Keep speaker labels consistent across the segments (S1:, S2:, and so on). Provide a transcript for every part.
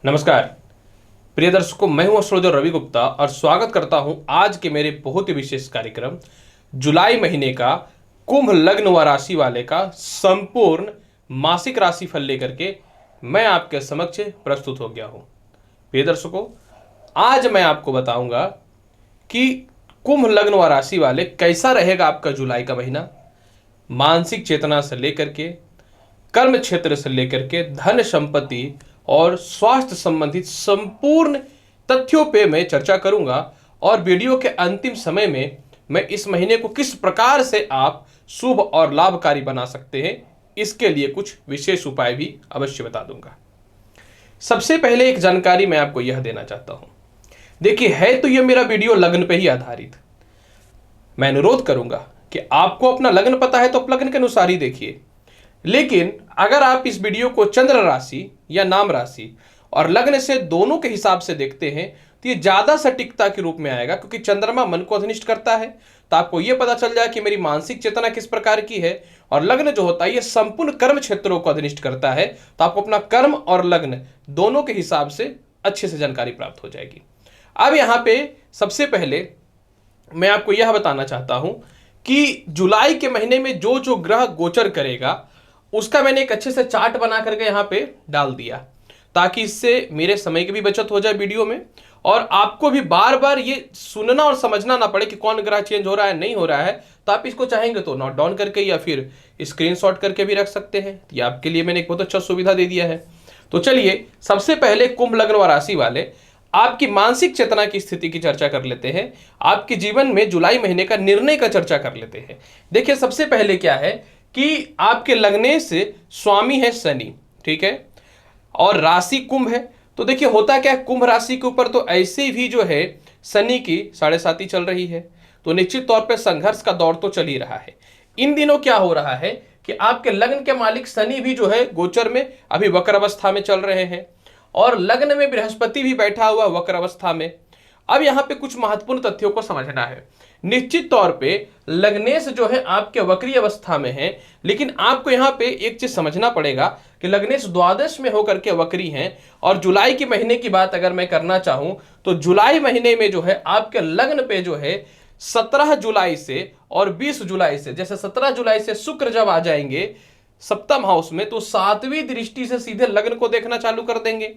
S1: नमस्कार प्रिय दर्शकों, मैं हूं एस्ट्रोलॉजर रवि गुप्ता और स्वागत करता हूं आज के मेरे बहुत ही विशेष कार्यक्रम जुलाई महीने का कुंभ लग्न व राशि वाले का संपूर्ण मासिक राशिफल लेकर के मैं आपके समक्ष प्रस्तुत हो गया हूं। प्रिय दर्शकों, आज मैं आपको बताऊंगा कि कुंभ लग्न व राशि वाले कैसा रहेगा आपका जुलाई का महीना। मानसिक चेतना से लेकर के, कर्म क्षेत्र से लेकर के, धन संपत्ति और स्वास्थ्य संबंधित संपूर्ण तथ्यों पे मैं चर्चा करूंगा और वीडियो के अंतिम समय में मैं इस महीने को किस प्रकार से आप शुभ और लाभकारी बना सकते हैं, इसके लिए कुछ विशेष उपाय भी अवश्य बता दूंगा। सबसे पहले एक जानकारी मैं आपको यह देना चाहता हूं। देखिए, है तो यह मेरा वीडियो लग्न पे ही आधारित। मैं अनुरोध करूंगा कि आपको अपना लग्न पता है तो आप लग्न के अनुसार ही देखिए, लेकिन अगर आप इस वीडियो को चंद्र राशि या नाम राशि और लग्न से दोनों के हिसाब से देखते हैं तो ये ज्यादा सटीकता के रूप में आएगा, क्योंकि चंद्रमा मन को अधिनिष्ठ करता है। तो आपको यह पता चल जाए कि मेरी मानसिक चेतना किस प्रकार की है, और लग्न जो होता है ये संपूर्ण कर्म क्षेत्रों को अधिनिष्ठ करता है। तो आपको अपना कर्म और लग्न दोनों के हिसाब से अच्छे से जानकारी प्राप्त हो जाएगी। अब यहां पे सबसे पहले मैं आपको यह बताना चाहता हूं कि जुलाई के महीने में जो जो ग्रह गोचर करेगा उसका मैंने एक अच्छे से चार्ट बना करके यहाँ पे डाल दिया, ताकि इससे मेरे समय की भी बचत हो जाए वीडियो में, और आपको भी बार बार ये सुनना और समझना ना पड़े कि कौन ग्रह चेंज हो रहा है नहीं हो रहा है। तो आप इसको चाहेंगे तो नोट डाउन करके या फिर स्क्रीनशॉट करके भी रख सकते हैं। ये आपके लिए मैंने एक बहुत अच्छा सुविधा दे दिया है। तो चलिए, सबसे पहले कुंभ लग्न व राशि वाले आपकी मानसिक चेतना की स्थिति की चर्चा कर लेते हैं। आपके जीवन में जुलाई महीने का निर्णय का चर्चा कर लेते हैं। देखिए, सबसे पहले क्या है कि आपके लग्ने से स्वामी है शनि, ठीक है, और राशि कुंभ है। तो देखिए होता क्या है, कुंभ राशि के ऊपर तो ऐसे भी जो है शनि की 7.5 चल रही है, तो निश्चित तौर पे संघर्ष का दौर तो चल ही रहा है। इन दिनों क्या हो रहा है कि आपके लग्न के मालिक शनि भी जो है गोचर में अभी वक्र अवस्था में चल रहे हैं, और लग्न में बृहस्पति भी बैठा हुआ वक्र अवस्था में। अब यहां पे कुछ महत्वपूर्ण तथ्यों को समझना है। निश्चित तौर पे लग्नेश जो है आपके वक्री अवस्था में है, लेकिन आपको यहां पे एक चीज समझना पड़ेगा कि लग्नेश द्वादश में होकर के वक्री हैं। और जुलाई के महीने की बात अगर मैं करना चाहूं तो जुलाई महीने में जो है आपके लग्न पे जो है 17 जुलाई से और 20 जुलाई से, जैसे 17 जुलाई से शुक्र जब आ जाएंगे सप्तम हाउस में, तो 7वीं दृष्टि से सीधे लग्न को देखना चालू कर देंगे।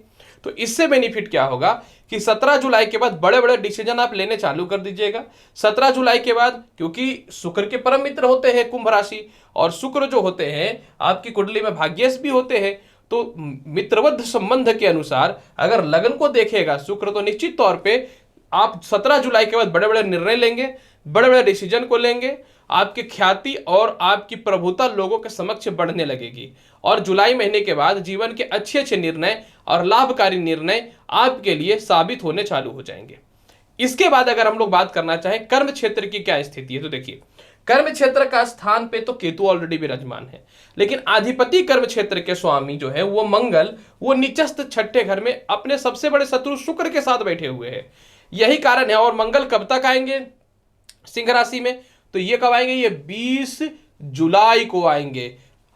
S1: तो इससे बेनिफिट क्या होगा कि 17 जुलाई के बाद बड़े बड़े डिसीजन आप लेने चालू कर दीजिएगा। 17 जुलाई के बाद, क्योंकि शुक्र के परम मित्र होते हैं कुंभ राशि, और शुक्र जो होते हैं आपकी कुंडली में भाग्येश भी होते हैं, तो मित्रवध संबंध के अनुसार अगर लग्न को देखेगा शुक्र, तो निश्चित तौर पे आप 17 जुलाई के बाद बड़े बड़े निर्णय लेंगे, बड़े बड़े डिसीजन को लेंगे। आपकी ख्याति और आपकी प्रभुता लोगों के समक्ष बढ़ने लगेगी, और जुलाई महीने के बाद जीवन के अच्छे अच्छे निर्णय और लाभकारी निर्णय आपके लिए साबित होने चालू हो जाएंगे। इसके बाद अगर हम लोग बात करना चाहें कर्म क्षेत्र की क्या स्थिति है, तो देखिए कर्म क्षेत्र का स्थान पे तो केतु ऑलरेडी विराजमान है, लेकिन अधिपति कर्म क्षेत्र के स्वामी जो है वो मंगल, वो नीचस्थ छठे घर में अपने सबसे बड़े शत्रु शुक्र के साथ बैठे हुए हैं। यही कारण है। और मंगल कब तक आएंगे सिंह राशि में, तो ये कब आएंगे, ये 20 जुलाई को आएंगे।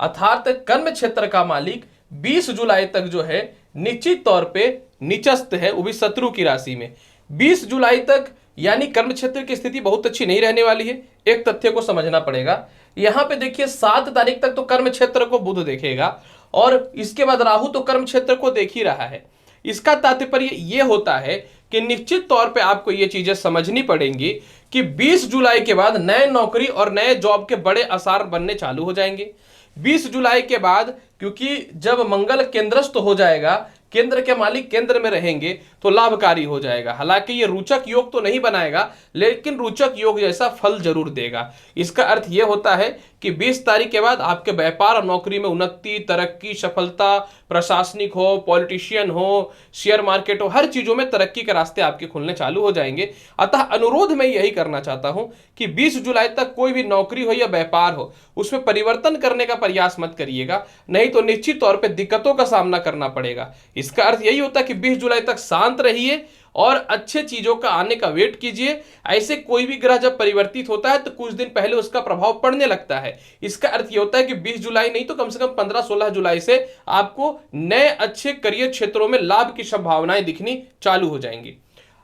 S1: अर्थात कर्म क्षेत्र का मालिक 20 जुलाई तक जो है निश्चित तौर पे निचस्त है, वो भी शत्रु की राशि में 20 जुलाई तक। यानी कर्म क्षेत्र की स्थिति बहुत अच्छी नहीं रहने वाली है। एक तथ्य को समझना पड़ेगा। यहां पे देखिए 7 तारीख तक तो कर्म क्षेत्र को बुध देखेगा, और इसके बाद राहु तो कर्म क्षेत्र को देख ही रहा है। इसका तात्पर्य यह होता है कि निश्चित तौर पे आपको ये चीजें समझनी पड़ेंगी कि 20 जुलाई के बाद नए नौकरी और नए जॉब के बड़े आसार बनने चालू हो जाएंगे। 20 जुलाई के बाद, क्योंकि जब मंगल केंद्रस्थ हो जाएगा, केंद्र के मालिक केंद्र में रहेंगे, तो लाभकारी हो जाएगा। हालांकि ये रोचक योग तो नहीं बनाएगा, लेकिन रोचक योग जैसा फल जरूर देगा। इसका अर्थ यह होता है कि 20 तारीख के बाद आपके व्यापार और नौकरी में उन्नति, तरक्की, सफलता, प्रशासनिक हो, पॉलिटिशियन हो, शेयर मार्केट हो, हर चीजों में तरक्की के रास्ते आपके खुलने चालू हो जाएंगे। अतः अनुरोध मैं यही करना चाहता हूं कि 20 जुलाई तक कोई भी नौकरी हो या व्यापार हो, उसमें परिवर्तन करने का प्रयास मत करिएगा, नहीं तो निश्चित तौर पर दिक्कतों का सामना करना पड़ेगा। इसका अर्थ यही होता है कि 20 जुलाई तक शांत रहिए और अच्छे चीजों का आने का वेट कीजिए। ऐसे कोई भी ग्रह जब परिवर्तित होता है तो कुछ दिन पहले उसका प्रभाव पड़ने लगता है। इसका अर्थ यह होता है कि 20 जुलाई नहीं तो कम से कम 15-16 जुलाई से आपको नए अच्छे करियर क्षेत्रों में लाभ की संभावनाएं दिखनी चालू हो जाएंगी।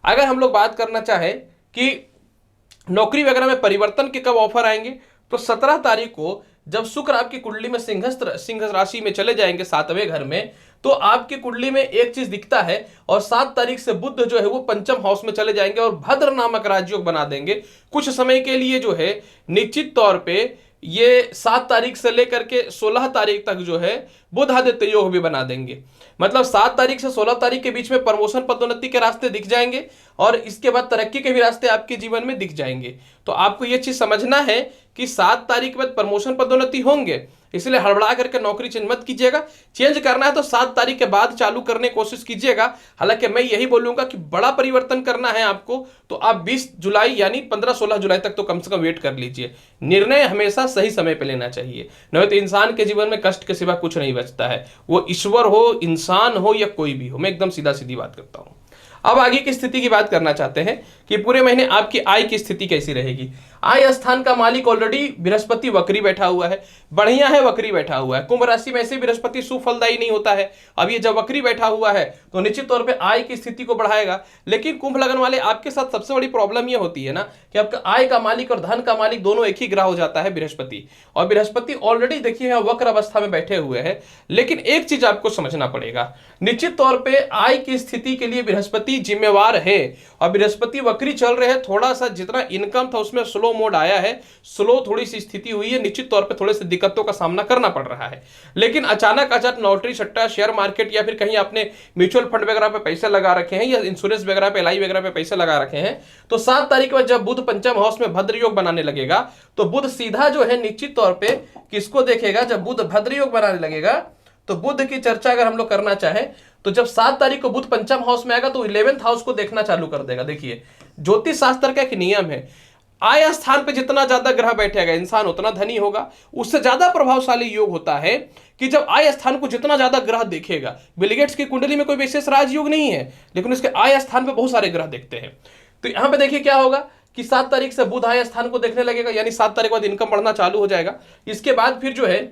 S1: अगर हम लोग बात करना चाहें कि नौकरी वगैरह में परिवर्तन के कब ऑफर आएंगे, तो 17 तारीख को जब शुक्र आपकी कुंडली में सिंह राशि में चले जाएंगे 7वें घर में, तो आपकी कुंडली में एक चीज दिखता है। और 7 तारीख से बुध जो है वो पंचम हाउस में चले जाएंगे और भद्र नामक राजयोग बना देंगे। कुछ समय के लिए जो है निश्चित तौर पे ये 7 तारीख से लेकर के 16 तारीख तक जो है बुधादित्य योग भी बना देंगे। मतलब 7 तारीख से 16 तारीख के बीच में प्रमोशन पदोन्नति के रास्ते दिख जाएंगे और इसके बाद तरक्की के भी रास्ते आपके जीवन में दिख जाएंगे। तो आपको यह चीज समझना है कि 7 तारीख के बाद प्रमोशन पदोन्नति होंगे, इसलिए हड़बड़ा करके नौकरी चेंज मत कीजिएगा। चेंज करना है तो 7 तारीख के बाद चालू करने की कोशिश कीजिएगा। हालांकि मैं यही बोलूंगा कि बड़ा परिवर्तन करना है आपको तो आप 20 जुलाई यानी 15-16 जुलाई तक तो कम से कम वेट कर लीजिए। निर्णय हमेशा सही समय पे लेना चाहिए, नहीं तो इंसान के जीवन में कष्ट के सिवा कुछ नहीं बचता है, वो ईश्वर हो, इंसान हो या कोई भी हो। मैं एकदम सीधा सीधी बात करता हूं। अब आगे की स्थिति की बात करना चाहते हैं कि पूरे महीने आपकी आय की स्थिति कैसी रहेगी। आय स्थान का मालिक ऑलरेडी बृहस्पति वक्री बैठा हुआ है, बढ़िया है, वक्री बैठा हुआ है। कुंभ राशि में ऐसे बृहस्पति सुफलदायी नहीं होता है, अब ये जब वक्री बैठा हुआ है तो निश्चित तौर पे आय की स्थिति को बढ़ाएगा। लेकिन कुंभ लगन वाले आपके साथ सबसे बड़ी प्रॉब्लम ये होती है ना कि आपका आय का मालिक और धन का मालिक दोनों एक ही ग्रह हो जाता है बृहस्पति, और बृहस्पति ऑलरेडी देखिए वक्र अवस्था में बैठे हुए हैं। लेकिन एक चीज आपको समझना पड़ेगा, निश्चित तौर पर आय की स्थिति के लिए बृहस्पति जिम्मेवार है और बृहस्पति वक्री चल रहे हैं। थोड़ा सा जितना इनकम था उसमें स्लो मोड आया है, स्लो थोड़ी सी स्थिति हुई है, निश्चित तौर पे थोड़े से दिक्कतों का सामना करना पड़ रहा है। लेकिन अचानक लॉटरी सट्टा शेयर मार्केट या फिर कहीं आपने म्यूचुअल फंड वगैरह पे पैसे लगा रखे हैं या इंश्योरेंस वगैरह पे LI वगैरह पे पैसे लगा रखे हैं, तो 7 तारीख के बाद जब बुध पंचम हाउस में भद्र योग बनाने लगेगा तो बुध सीधा जो है निश्चित तौर पे किसको देखेगा। जब बुध भद्र योग बनाने लगेगा तो बुध की चर्चा अगर हम लोग करना चाहें तो जब 7 तारीख को बुध पंचम हाउस में आएगा तो 11th हाउस को देखना चालू कर देगा। देखिए ज्योतिष शास्त्र का एक नियम है, आय स्थान पे जितना ज्यादा ग्रह बैठेगा इंसान उतना धनी होगा। उससे ज्यादा प्रभावशाली योग होता है कि जब आय स्थान को जितना ज्यादा ग्रह देखेगा। बिल गेट्स की कुंडली में कोई विशेष राजयोग नहीं है, लेकिन उसके आय स्थान पे बहुत सारे ग्रह देखते हैं। तो यहां पे देखिए क्या होगा कि 7 तारीख से बुध आय स्थान को देखने लगेगा, यानी 7 तारीख के बाद इनकम बढ़ना चालू हो जाएगा। इसके बाद फिर जो है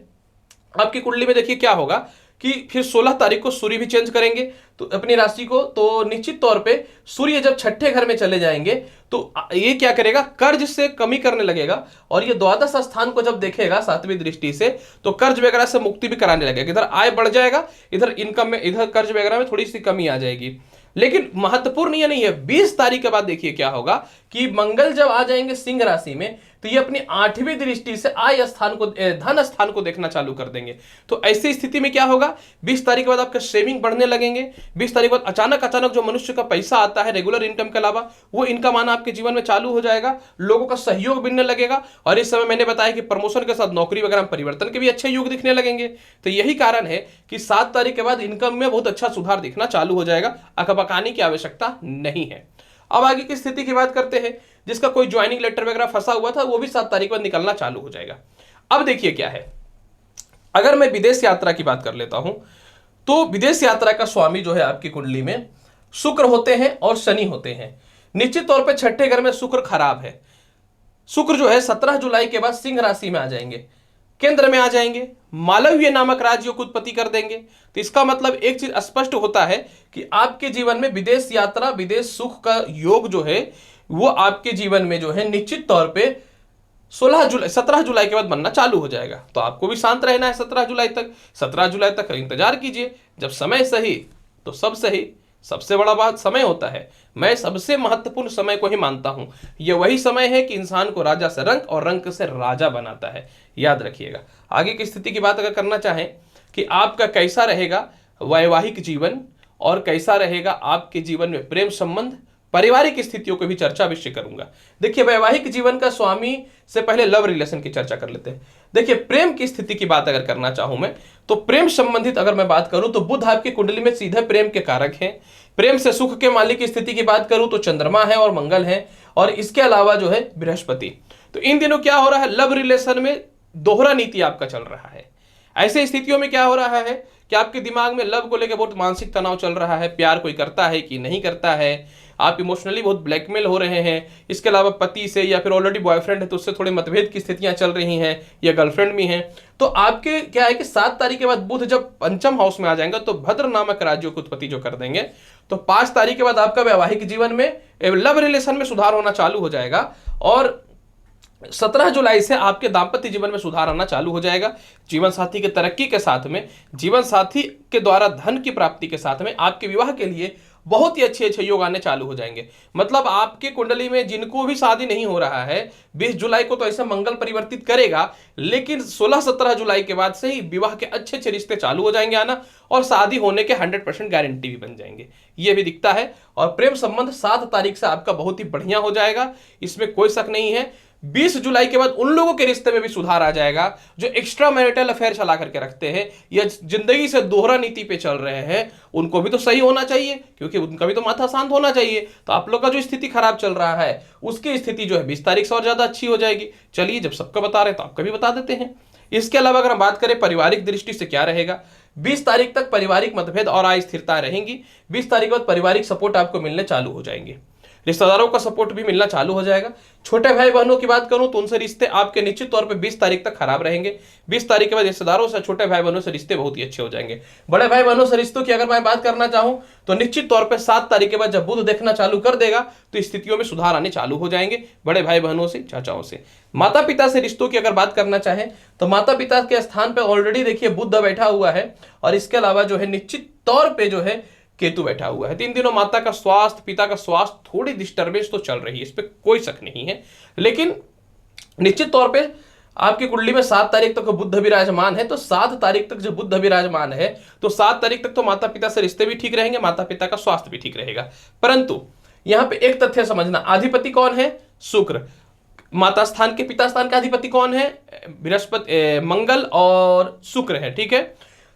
S1: आपकी कुंडली में देखिए क्या होगा कि फिर 16 तारीख को सूर्य भी चेंज करेंगे तो अपनी राशि को, तो निश्चित तौर पे सूर्य जब छठे घर में चले जाएंगे तो ये क्या करेगा, कर्ज से कमी करने लगेगा। और ये द्वादश स्थान को जब देखेगा 7वीं दृष्टि से तो कर्ज वगैरह से मुक्ति भी कराने लगेगा। इधर आय बढ़ जाएगा, इधर इनकम में, इधर कर्ज वगैरह में थोड़ी सी कमी आ जाएगी। लेकिन महत्वपूर्ण ये नहीं है, 20 तारीख के बाद देखिए क्या होगा कि मंगल जब आ जाएंगे सिंह राशि में तो ये अपनी 8वीं दृष्टि से आय स्थान को, धन स्थान को देखना चालू कर देंगे। तो ऐसी स्थिति में क्या होगा, 20 तारीख के बाद आपका सेविंग बढ़ने लगेंगे। 20 तारीख के बाद अचानक जो मनुष्य का पैसा आता है रेगुलर इनकम के अलावा वो इनकम आना आपके जीवन में चालू हो जाएगा, लोगों का सहयोग मिलने लगेगा। और इस समय मैंने बताया कि प्रमोशन के साथ नौकरी वगैरह में परिवर्तन के भी अच्छे योग दिखने लगेंगे। तो यही कारण है कि 7 तारीख के बाद इनकम में बहुत अच्छा सुधार दिखना चालू हो जाएगा, अकबकाने की आवश्यकता नहीं है। अब आगे की स्थिति की बात करते हैं, जिसका कोई ज्वाइनिंग लेटर वगैरह फंसा हुआ था वो भी 7 तारीख बाद निकलना चालू हो जाएगा। अब देखिए क्या है, अगर मैं विदेश यात्रा की बात कर लेता हूं तो विदेश यात्रा का स्वामी जो है आपकी कुंडली में शुक्र होते हैं और शनि होते हैं। निश्चित तौर पे छठे घर में शुक्र खराब है। शुक्र जो है 17 जुलाई के बाद सिंह राशि में आ जाएंगे, केंद्र में आ जाएंगे, मालव्य नामक राज्य को उत्पत्ति कर देंगे। तो इसका मतलब एक चीज स्पष्ट होता है कि आपके जीवन में विदेश यात्रा, विदेश सुख का योग जो है वो आपके जीवन में जो है निश्चित तौर पे 17 जुलाई के बाद बनना चालू हो जाएगा। तो आपको भी शांत रहना है 17 जुलाई तक। 17 जुलाई तक इंतजार कीजिए, जब समय सही तो सब सही। सबसे बड़ा बात समय होता है, मैं सबसे महत्वपूर्ण समय को ही मानता हूं। यह वही समय है कि इंसान को राजा से रंक और रंक से राजा बनाता है, याद रखिएगा। आगे की स्थिति की बात अगर करना चाहें कि आपका कैसा रहेगा वैवाहिक जीवन और कैसा रहेगा आपके जीवन में प्रेम संबंध, पारिवारिक स्थितियों को भी चर्चा अवश्य करूंगा। देखिए वैवाहिक जीवन का स्वामी से पहले लव रिलेशन की चर्चा कर लेते हैं। देखिए प्रेम की स्थिति की बात अगर करना चाहूं मैं तो प्रेम संबंधित अगर मैं बात करूं तो बुध आपकी कुंडली में सीधे प्रेम के कारक हैं। प्रेम से सुख के मालिक की स्थिति की बात करूं तो चंद्रमा है और मंगल है, और इसके अलावा जो है बृहस्पति। तो इन दिनों क्या हो रहा है, लव रिलेशन में दोहरा नीति आपका चल रहा है। ऐसे स्थितियों में क्या हो रहा है कि आपके दिमाग में लव को लेकर बहुत मानसिक तनाव चल रहा है, प्यार कोई करता है कि नहीं करता है, आप इमोशनली बहुत ब्लैकमेल हो रहे हैं। इसके अलावा पति से या फिर ऑलरेडी बॉयफ्रेंड है तो उससे थोड़े मतभेद की स्थितियां चल रही हैं, या गर्लफ्रेंड भी हैं। तो आपके क्या है कि 7 तारीख के बाद बुध जब पंचम हाउस में आ जाएंगे तो भद्र नामक राज्यों की उत्पत्ति जो कर देंगे, तो 5 तारीख के बाद आपका वैवाहिक जीवन में, लव रिलेशन में सुधार होना चालू हो जाएगा। और 17 जुलाई से आपके दाम्पत्य जीवन में सुधार आना चालू हो जाएगा। जीवन साथी की तरक्की के साथ में, जीवन साथी के द्वारा धन की प्राप्ति के साथ में आपके विवाह के लिए बहुत ही अच्छे अच्छे योग आने चालू हो जाएंगे। मतलब आपके कुंडली में जिनको भी शादी नहीं हो रहा है, 20 जुलाई को तो ऐसा मंगल परिवर्तित करेगा, लेकिन 16-17 जुलाई के बाद से ही विवाह के अच्छे अच्छे रिश्ते चालू हो जाएंगे आना, और शादी होने के 100% गारंटी भी बन जाएंगे, ये भी दिखता है। और प्रेम संबंध 7 तारीख से आपका बहुत ही बढ़िया हो जाएगा, इसमें कोई शक नहीं है। 20 जुलाई के बाद उन लोगों के रिश्ते में भी सुधार आ जाएगा जो एक्स्ट्रा मैरिटल अफेयर चला करके रखते हैं या जिंदगी से दोहरा नीति पे चल रहे हैं। उनको भी तो सही होना चाहिए, क्योंकि उनका भी तो माथा शांत होना चाहिए। तो आप लोग का जो स्थिति खराब चल रहा है उसकी स्थिति जो है 20 तारीख से और ज्यादा अच्छी हो जाएगी। चलिए, जब सबका बता रहे तो आपका भी बता देते हैं। इसके अलावा अगर हम बात करें पारिवारिक दृष्टि से क्या रहेगा, 20 तारीख तक पारिवारिक मतभेद और अस्थिरता रहेंगी। 20 तारीख के बाद पारिवारिक सपोर्ट आपको मिलने चालू हो जाएंगे, रिश्तेदारों का सपोर्ट भी मिलना चालू हो जाएगा। छोटे भाई बहनों की बात करूं तो उनसे रिश्ते आपके निश्चित तौर पे 20 तारीख तक खराब रहेंगे। 20 तारीख के बाद रिश्तेदारों से, छोटे भाई बहनों से रिश्ते बहुत ही अच्छे हो जाएंगे। बड़े भाई बहनों से रिश्तों की अगर मैं बात करना चाहूं तो निश्चित तौर पे 7 तारीख के बाद जब बुध देखना चालू कर देगा तो स्थितियों में सुधार आने चालू हो जाएंगे, बड़े भाई बहनों से, चाचाओं से। माता पिता से रिश्तों की अगर बात करना चाहें तो माता पिता के स्थान पर ऑलरेडी देखिए बुध बैठा हुआ है, और इसके अलावा जो है निश्चित तौर पर जो है केतु बैठा हुआ है। 3 दिनों माता का स्वास्थ्य, पिता का स्वास्थ्य थोड़ी डिस्टर्बेंस तो चल रही है, इस पर कोई शक नहीं है। लेकिन निश्चित तौर पे आपकी कुंडली में 7 तारीख तक बुध विराजमान है, तो 7 तारीख तक जब बुध विराजमान है तो 7 तारीख तक तो माता पिता से रिश्ते भी ठीक रहेंगे, माता पिता का स्वास्थ्य भी ठीक रहेगा। परंतु यहां पे एक तथ्य समझना, अधिपति कौन है? शुक्र। माता स्थान के, पिता स्थान का अधिपति कौन है? बृहस्पति, मंगल और शुक्र है, ठीक है।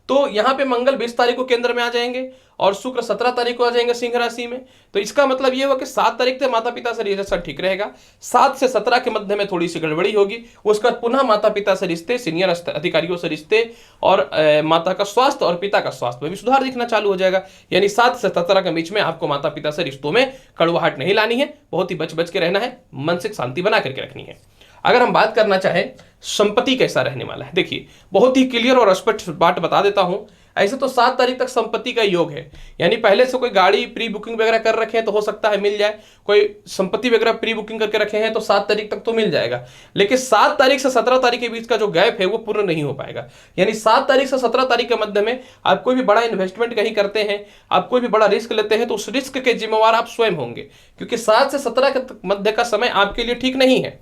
S1: तो यहां पे मंगल 20 तारीख को केंद्र में आ जाएंगे और शुक्र 17 तारीख को आ जाएंगे सिंह राशि में। तो इसका मतलब ये हुआ कि 7 तारीख से माता पिता से रिलेशन ठीक रहेगा, 7 से 17 के मध्य में थोड़ी सी गड़बड़ी होगी, उसके बाद पुनः माता पिता से रिश्ते, सीनियर अधिकारियों से रिश्ते और माता का स्वास्थ्य और पिता का स्वास्थ्य में भी सुधार दिखना चालू हो जाएगा। यानी 7 से 17 के बीच में आपको माता पिता से रिश्तों में कड़वाहट नहीं लानी है, बहुत ही बच बच के रहना है, मानसिक शांति बना करके रखनी है। अगर हम बात करना चाहें संपत्ति कैसा रहने वाला है, देखिए बहुत ही क्लियर और स्पष्ट बात बता देता हूं। ऐसे तो 7 तारीख तक संपत्ति का योग है, यानी पहले से कोई गाड़ी प्री बुकिंग वगैरह कर रखे हैं तो हो सकता है मिल जाए, कोई संपत्ति वगैरह प्री बुकिंग करके रखे हैं तो 7 तारीख तक तो मिल जाएगा। लेकिन 7 तारीख से 17 तारीख के बीच का जो गैप है वो पूर्ण नहीं हो पाएगा। यानी 7 तारीख से 17 तारीख के मध्य में आप कोई भी बड़ा इन्वेस्टमेंट कहीं करते हैं, आप कोई भी बड़ा रिस्क लेते हैं तो उस रिस्क के जिम्मेवार आप स्वयं होंगे, क्योंकि 7 से 17 के मध्य का समय आपके लिए ठीक नहीं है।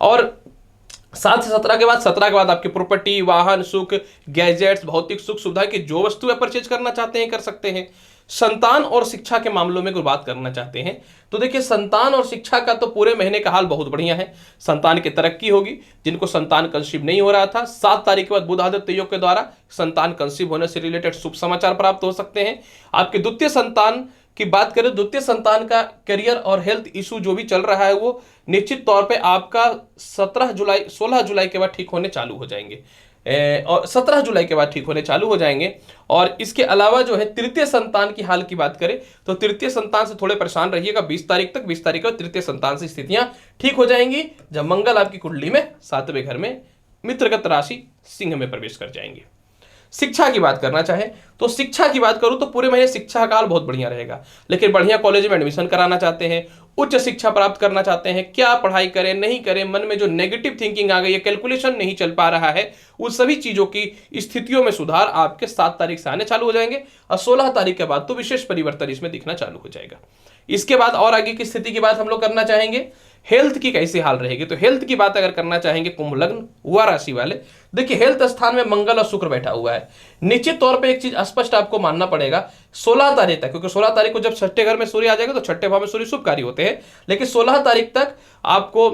S1: और 7 से 17 के बाद, 17 के बाद आपकी प्रॉपर्टी, वाहन, सुख, गैजेट्स, भौतिक सुख सुविधा की जो वस्तु आप परचेज करना चाहते हैं कर सकते हैं। संतान और शिक्षा के मामलों में कोई बात करना चाहते हैं तो देखिए संतान और शिक्षा का तो पूरे महीने का हाल बहुत बढ़िया है। संतान की तरक्की होगी, जिनको संतान कंसीव नहीं हो रहा था 7 तारीख के बाद बुध आदित्य योग के द्वारा संतान कंसीव होने से रिलेटेड शुभ समाचार प्राप्त हो सकते हैं। आपके द्वितीय संतान की बात करें, द्वितीय संतान का करियर और हेल्थ इशू जो भी चल रहा है वो निश्चित तौर पे आपका 16 जुलाई के बाद ठीक होने चालू हो जाएंगे, और 17 जुलाई के बाद ठीक होने चालू हो जाएंगे। और इसके अलावा जो है तृतीय संतान की हाल की बात करें तो तृतीय संतान से थोड़े परेशान रहिएगा 20 तारीख तक। 20 तारीख को तृतीय संतान से स्थितियां ठीक हो जाएंगी जब मंगल आपकी कुंडली में 7वें घर में मित्रगत राशि सिंह में प्रवेश कर जाएंगे। शिक्षा की बात करना चाहे तो शिक्षा की बात करूं तो पूरे महीने शिक्षा काल बहुत बढ़िया रहेगा। लेकिन बढ़िया कॉलेज में एडमिशन कराना चाहते हैं, उच्च शिक्षा प्राप्त करना चाहते हैं, क्या पढ़ाई करें नहीं करें, मन में जो नेगेटिव थिंकिंग आ गई है, कैलकुलेशन नहीं चल पा रहा है, उन सभी चीजों की स्थितियों में सुधार आपके 7 तारीख से आने चालू हो जाएंगे और 16 तारीख के बाद तो विशेष परिवर्तन इसमें दिखना चालू हो जाएगा। इसके बाद और आगे की स्थिति की बात हम लोग करना चाहेंगे, हेल्थ की कैसी हाल रहेगी। तो हेल्थ की बात अगर करना चाहेंगे कुंभ लग्न हुआ राशि वाले, देखिए हेल्थ स्थान में मंगल और शुक्र बैठा हुआ है। निश्चित तौर पे एक चीज स्पष्ट आपको मानना पड़ेगा 16 तारीख तक, क्योंकि 16 तारीख को जब 6ठे घर में सूर्य आ जाएगा तो 6ठे भाव में सूर्य शुभकारी होते हैं। लेकिन 16 तारीख तक आपको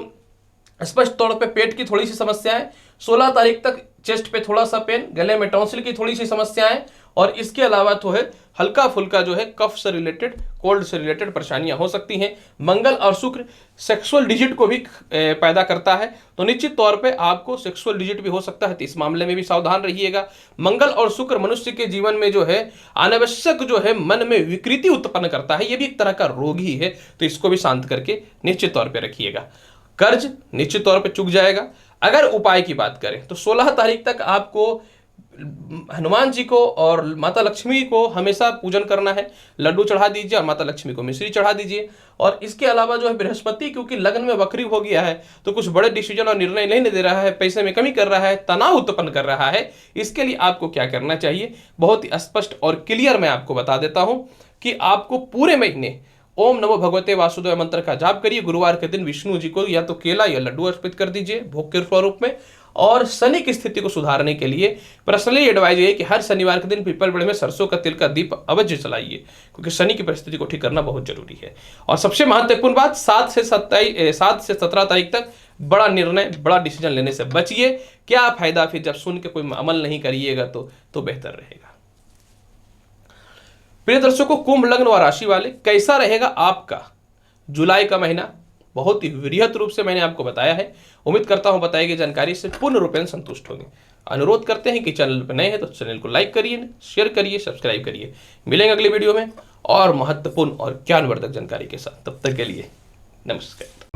S1: स्पष्ट तौर पे पेट की थोड़ी सी समस्या है, 16 तारीख तक चेस्ट पे थोड़ा सा पेन, गले में टॉन्सिल की थोड़ी सी समस्याएं और इसके अलावा तो है हल्का फुल्का जो है कफ से रिलेटेड, कोल्ड से रिलेटेड परेशानियां हो सकती हैं। मंगल और शुक्र सेक्सुअल डिजिट को भी पैदा करता है, तो निश्चित तौर पे आपको सेक्सुअल डिजिट भी हो सकता है, तो इस मामले में भी सावधान रहिएगा। मंगल और शुक्र मनुष्य के जीवन में जो है अनावश्यक जो है मन में विकृति उत्पन्न करता है, ये भी एक तरह का रोग ही है, तो इसको भी शांत करके निश्चित तौर पर रखिएगा। कर्ज निश्चित तौर पर चुक जाएगा। अगर उपाय की बात करें तो 16 तारीख तक आपको हनुमान जी को और माता लक्ष्मी को हमेशा पूजन करना है, लड्डू चढ़ा दीजिए और माता लक्ष्मी को मिश्री चढ़ा दीजिए। और इसके अलावा जो है बृहस्पति क्योंकि लग्न में वक्री हो गया है, तो कुछ बड़े डिसीजन और निर्णय नहीं दे रहा है, पैसे में कमी कर रहा है, तनाव उत्पन्न कर रहा है। इसके लिए आपको क्या करना चाहिए, बहुत ही स्पष्ट और क्लियर मैं आपको बता देता हूं कि आपको पूरे महीने ओम नमो भगवते वासुदेव मंत्र का जाप करिए। गुरुवार के दिन विष्णु जी को या तो केला या लड्डू अर्पित कर दीजिए भोग के स्वरूप में। और शनि की स्थिति को सुधारने के लिए पर्सनली एडवाइज है कि हर शनिवार के दिन पीपल पेड़ में सरसों का तिल का दीप अवश्य जलाइए, क्योंकि शनि की परिस्थिति को ठीक करना बहुत जरूरी है। और सबसे महत्वपूर्ण बात, 7 से 17 तारीख तक बड़ा निर्णय, बड़ा डिसीजन लेने से बचिए। क्या फायदा फिर जब सुन के कोई अमल नहीं करिएगा तो बेहतर रहेगा। प्रिय दर्शकों, कुंभ लग्न व राशि वाले, कैसा रहेगा आपका जुलाई का महीना, बहुत ही वृहत रूप से मैंने आपको बताया है। उम्मीद करता हूं बताई गई जानकारी से पूर्ण रूपेण संतुष्ट होंगे। अनुरोध करते हैं कि चैनल पर नए हैं तो चैनल को लाइक करिए, शेयर करिए, सब्सक्राइब करिए। मिलेंगे अगली वीडियो में और महत्वपूर्ण और ज्ञानवर्धक जानकारी के साथ। तब तक के लिए नमस्कार।